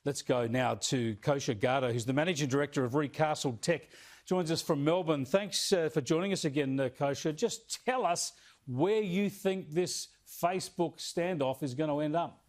Let's go now to Gada, who's the Managing Director of Recastled Tech. Joins us from Melbourne. Thanks for joining us again, Kosha. Just tell us where you think this Facebook standoff is going to end up.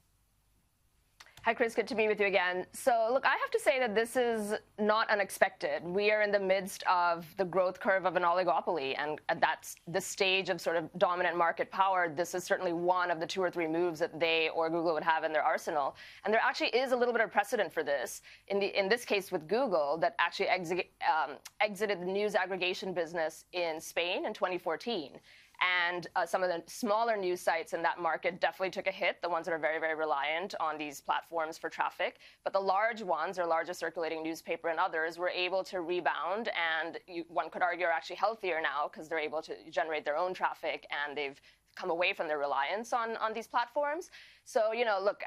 Hi, Chris. Good to be with you again. So, look, I have to say that this is not unexpected. We are in the midst of the growth curve of an oligopoly, and that's the stage of sort of dominant market power. This is certainly one of the 2 or 3 moves that they or Google would have in their arsenal. And there actually is a little bit of precedent for this. In this case with Google, that actually exited the news aggregation business in Spain in 2014. And some of the smaller news sites in that market definitely took a hit, the ones that are very, very reliant on these platforms for traffic. But the large ones, their largest circulating newspaper and others, were able to rebound. And one could argue are actually healthier now because they're able to generate their own traffic and they've come away from their reliance on these platforms. So, you know, look,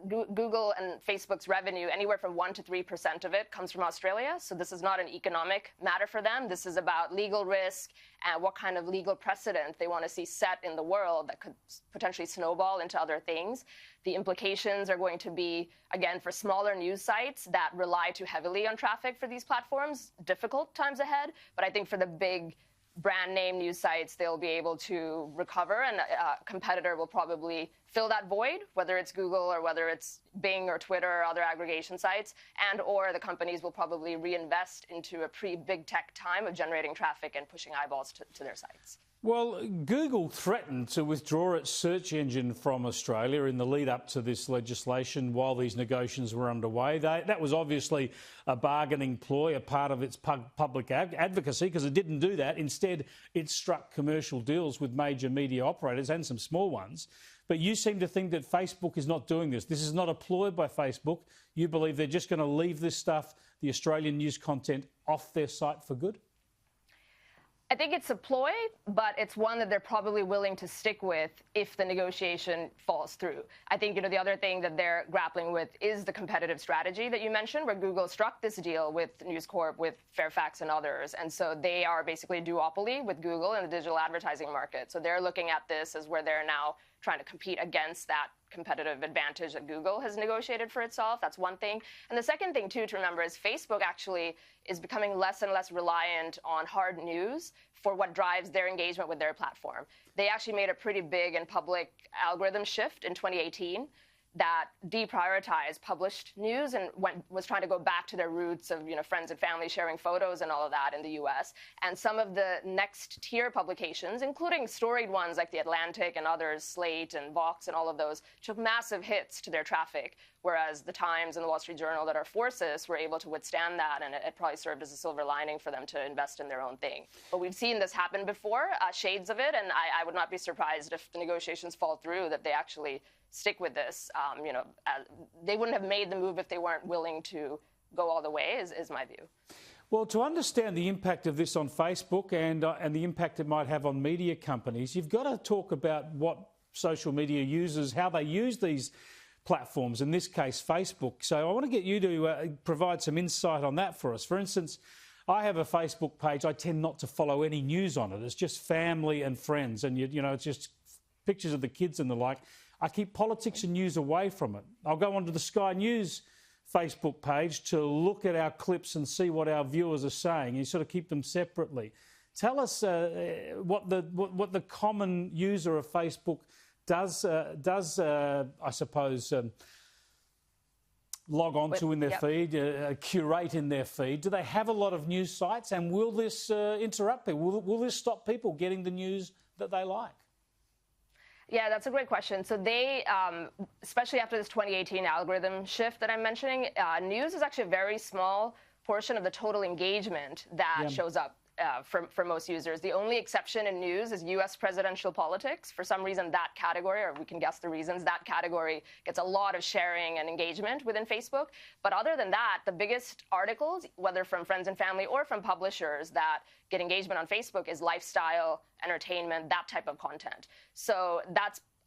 Google and Facebook's revenue, anywhere from 1% to 3% of it comes from Australia. So this is not an economic matter for them. This is about legal risk and what kind of legal precedent they want to see set in the world that could potentially snowball into other things. The implications are going to be, again, for smaller news sites that rely too heavily on traffic for these platforms, difficult times ahead. But I think for the big brand name news sites, they'll be able to recover, and a competitor will probably fill that void, whether it's Google or whether it's Bing or Twitter or other aggregation sites, and or the companies will probably reinvest into a pre-big tech time of generating traffic and pushing eyeballs to their sites. Well, Google threatened to withdraw its search engine from Australia in the lead up to this legislation while these negotiations were underway. That was obviously a bargaining ploy, a part of its public advocacy, because it didn't do that. Instead, it struck commercial deals with major media operators and some small ones. But you seem to think that Facebook is not doing this. This is not a ploy by Facebook. You believe they're just going to leave this stuff, the Australian news content, off their site for good? I think it's a ploy, but it's one that they're probably willing to stick with if the negotiation falls through. I think, you know, the other thing that they're grappling with is the competitive strategy that you mentioned, where Google struck this deal with News Corp, with Fairfax and others. And so they are basically a duopoly with Google in the digital advertising market. So they're looking at this as where they're now trying to compete against that competitive advantage that Google has negotiated for itself. That's one thing. And the second thing, too, to remember is Facebook actually is becoming less and less reliant on hard news for what drives their engagement with their platform. They actually made a pretty big and public algorithm shift in 2018 that deprioritized published news and was trying to go back to their roots of, you know, friends and family sharing photos and all of that in the US. And some of the next tier publications, including storied ones like The Atlantic and others, Slate and Vox and all of those, took massive hits to their traffic, whereas the Times and the Wall Street Journal that are forces were able to withstand that, and it probably served as a silver lining for them to invest in their own thing. But we've seen this happen before, shades of it, and I would not be surprised if the negotiations fall through that they actually stick with this. You know, they wouldn't have made the move if they weren't willing to go all the way, is my view. Well, to understand the impact of this on Facebook and the impact it might have on media companies, you've got to talk about what social media users, how they use these platforms, in this case Facebook. So I want to get you to provide some insight on that for us. For instance, I have a Facebook page. I tend not to follow any news on it. It's just family and friends, and you know, it's just pictures of the kids and the like. I keep politics and news away from it. I'll go onto the Sky News Facebook page to look at our clips and see what our viewers are saying. You sort of keep them separately. Tell us what the common user of Facebook does I suppose, log on to in their feed, curate in their feed. Do they have a lot of news sites, and will this interrupt people? Will this stop people getting the news that they like? Yeah, that's a great question. So they, especially after this 2018 algorithm shift that I'm mentioning, news is actually a very small portion of the total engagement that shows up for most users. The only exception in news is U.S. presidential politics. For some reason, that category, or we can guess the reasons, that category gets a lot of sharing and engagement within Facebook. But other than that, the biggest articles, whether from friends and family or from publishers that get engagement on Facebook, is lifestyle, entertainment, that type of content. So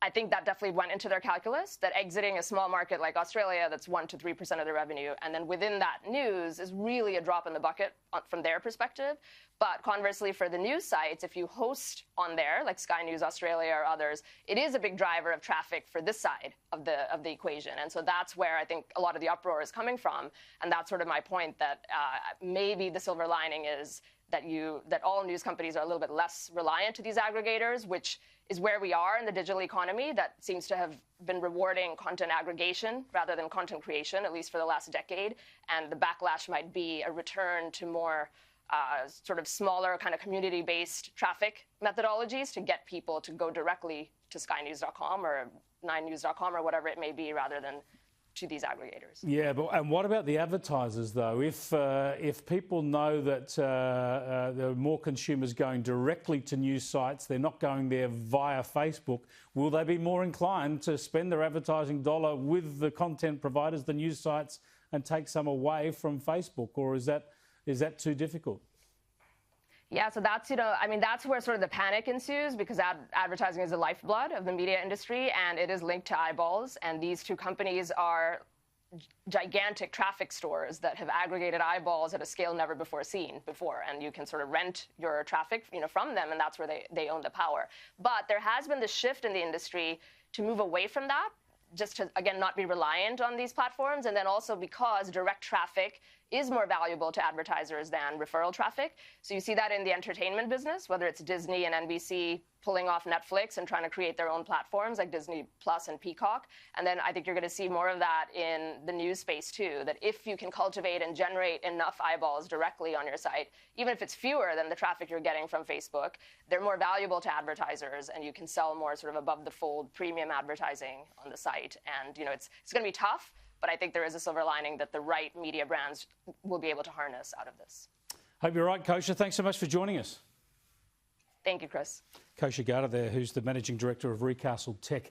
I think that definitely went into their calculus, that exiting a small market like Australia that's 1% to 3% of their revenue, and then within that news is really a drop in the bucket from their perspective. But conversely, for the news sites, if you host on there, like Sky News Australia or others, it is a big driver of traffic for this side of the equation. And so that's where I think a lot of the uproar is coming from. And that's sort of my point, that maybe the silver lining is that all news companies are a little bit less reliant to these aggregators, which is where we are in the digital economy that seems to have been rewarding content aggregation rather than content creation, at least for the last decade. And the backlash might be a return to more sort of smaller kind of community-based traffic methodologies to get people to go directly to skynews.com or 9news.com or whatever it may be, rather than to these aggregators. Yeah, and what about the advertisers, though? If people know that there are more consumers going directly to news sites, they're not going there via Facebook, will they be more inclined to spend their advertising dollar with the content providers, the news sites, and take some away from Facebook? Or is that too difficult? Yeah, so that's, that's where sort of the panic ensues, because advertising is the lifeblood of the media industry, and it is linked to eyeballs. And these two companies are gigantic traffic stores that have aggregated eyeballs at a scale never before seen before. And you can sort of rent your traffic, from them, and that's where they own the power. But there has been this shift in the industry to move away from that, just to, again, not be reliant on these platforms. And then also because direct traffic is more valuable to advertisers than referral traffic. So you see that in the entertainment business, whether it's Disney and NBC pulling off Netflix and trying to create their own platforms like Disney Plus and Peacock. And then I think you're going to see more of that in the news space too, that if you can cultivate and generate enough eyeballs directly on your site, even if it's fewer than the traffic you're getting from Facebook, they're more valuable to advertisers, and you can sell more sort of above the fold premium advertising on the site. And it's going to be tough, but I think there is a silver lining that the right media brands will be able to harness out of this. Hope you're right, Kosha. Thanks so much for joining us. Thank you, Chris. Kosha Gada there, who's the Managing Director of Recastle Tech.